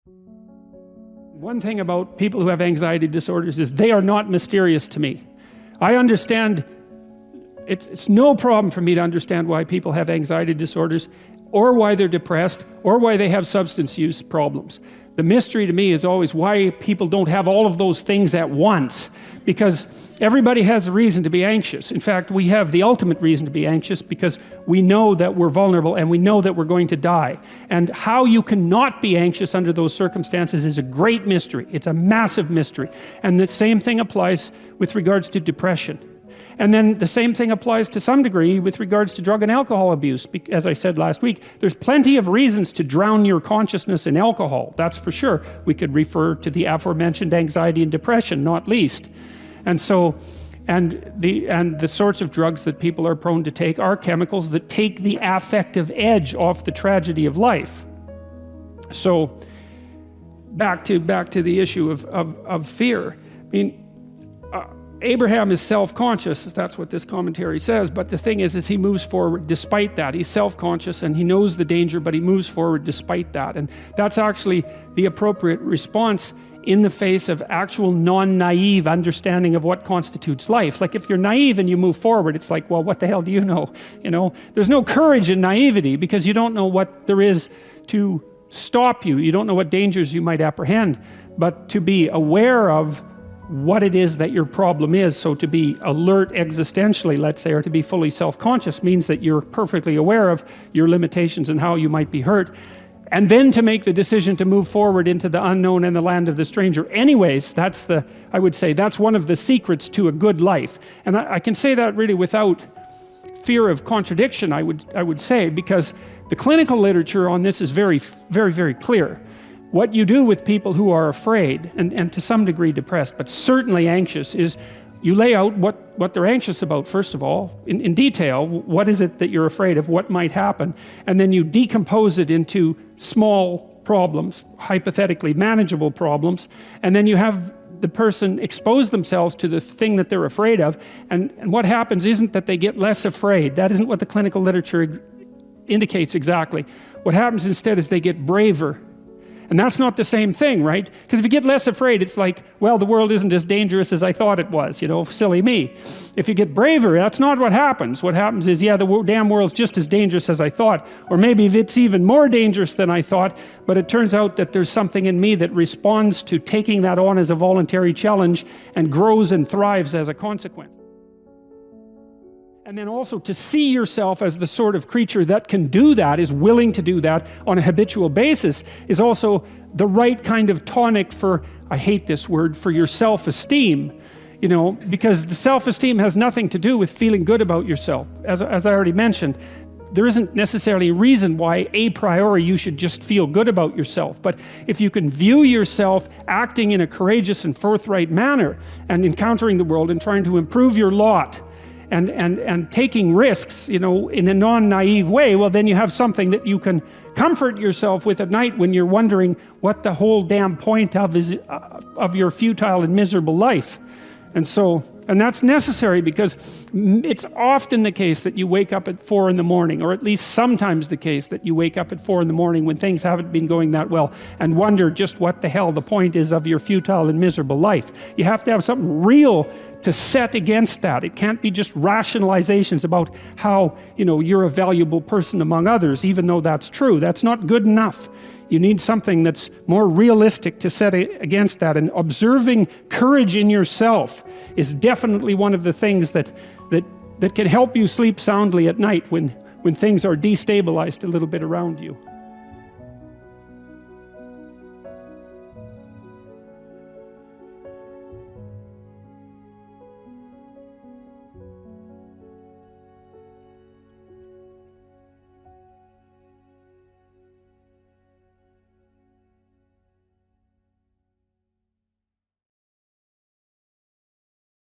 One thing about people who have anxiety disorders is they are not mysterious to me. I understand, it's no problem for me to understand why people have anxiety disorders, or why they're depressed, or why they have substance use problems. The mystery to me is always why people don't have all of those things at once, because everybody has a reason to be anxious. In fact, we have the ultimate reason to be anxious because we know that we're vulnerable and we know that we're going to die. And how you cannot be anxious under those circumstances is a great mystery. It's a massive mystery. And the same thing applies with regards to depression. And then the same thing applies to some degree with regards to drug and alcohol abuse. As I said last week, there's plenty of reasons to drown your consciousness in alcohol, that's for sure. We could refer to the aforementioned anxiety and depression, not least. And so, and the sorts of drugs that people are prone to take are chemicals that take the affective edge off the tragedy of life. So, back to the issue of fear. I mean, Abraham is self-conscious, that's what this commentary says, but the thing is he moves forward despite that. He's self-conscious and he knows the danger, but he moves forward despite that. And that's actually the appropriate response in the face of actual non-naive understanding of what constitutes life. Like if you're naive and you move forward, it's like, well, what the hell do you know? You know, there's no courage in naivety because you don't know what there is to stop you. You don't know what dangers you might apprehend, but to be aware of what it is that your problem is. So to be alert existentially, let's say, or to be fully self-conscious means that you're perfectly aware of your limitations and how you might be hurt. And then to make the decision to move forward into the unknown and the land of the stranger. Anyways, I would say that's one of the secrets to a good life. And I can say that really without fear of contradiction, I would say, because the clinical literature on this is very, very, very clear. What you do with people who are afraid, and to some degree depressed, but certainly anxious, is you lay out what they're anxious about, first of all, in detail. What is it that you're afraid of? What might happen? And then you decompose it into small problems, hypothetically manageable problems, and then you have the person expose themselves to the thing that they're afraid of, and what happens isn't that they get less afraid. That isn't what the clinical literature indicates exactly. What happens instead is they get braver. And that's not the same thing, right? Because if you get less afraid, it's like, well, the world isn't as dangerous as I thought it was, you know, silly me. If you get braver, that's not what happens. What happens is, yeah, the damn world's just as dangerous as I thought, or maybe it's even more dangerous than I thought, but it turns out that there's something in me that responds to taking that on as a voluntary challenge and grows and thrives as a consequence. And then also to see yourself as the sort of creature that can do that, is willing to do that on a habitual basis, is also the right kind of tonic for, I hate this word, for your self-esteem. You know, because the self-esteem has nothing to do with feeling good about yourself. As I already mentioned, there isn't necessarily a reason why a priori you should just feel good about yourself. But if you can view yourself acting in a courageous and forthright manner and encountering the world and trying to improve your lot, and taking risks, you know, in a non-naive way, well, then you have something that you can comfort yourself with at night when you're wondering what the whole damn point of your futile and miserable life. And that's necessary because it's often the case that you wake up at 4 in the morning, or at least sometimes the case that you wake up at 4 in the morning when things haven't been going that well and wonder just what the hell the point is of your futile and miserable life. You have to have something real to set against that. It can't be just rationalizations about how, you know, you're a valuable person among others, even though that's true. That's not good enough. You need something that's more realistic to set against that. And observing courage in yourself is definitely one of the things that can help you sleep soundly at night when things are destabilized a little bit around you.